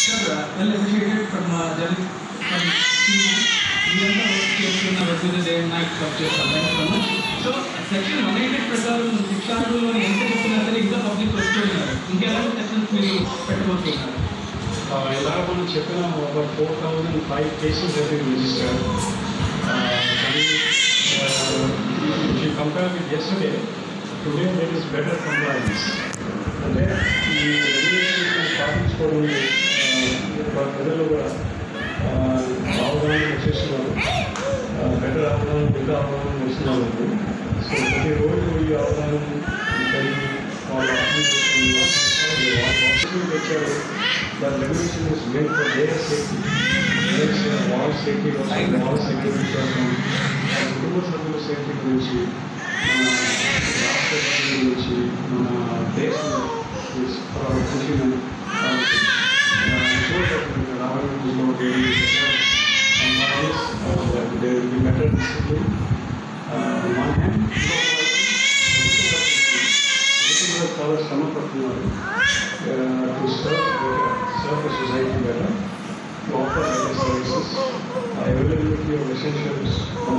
Well appreciated from Jalit from team. మీరంతా work చేస్తున్న రోజు డే అండ్ నైట్ వర్క్ చేస్తారు. Thank you so much. So section 188 ప్రకారం శిక్షార్హులను ఎంత చెప్పినా సరే ఇంకా పబ్లిక్ వస్తూ ఉన్నారు. ఇంకెలాంటి సెక్షన్స్ మీరు పెట్టబోతున్నారు? ఇలాగ మనం చెప్పిన ఒక 4005 cases have been registered. If you compare with yesterday, today there is better compliance. అంటే ఈ రెగ్యులేషన్ పాటించుకోవడం ప్రజలు కూడా అవగాహన వచ్చేస్తున్నారు, బెటర్ అవగాహన పెద్ద అవగాహన వస్తున్నారు. సో ప్రతిరోజు ఈ అవగాహన కలిగి వాళ్ళు అర్థం చేసుకుని తెచ్చారు. The regulation is made for their safety. Let's say wall safety or wall security కోసం కుటుంబ సభ్యుల సేఫ్టీ గురించి, మన రాష్ట్ర గురించి, మన దేశం గురించి చాలా శ్రమ పడుతున్నారు to serve the society better, to offer better services, availability of essentials from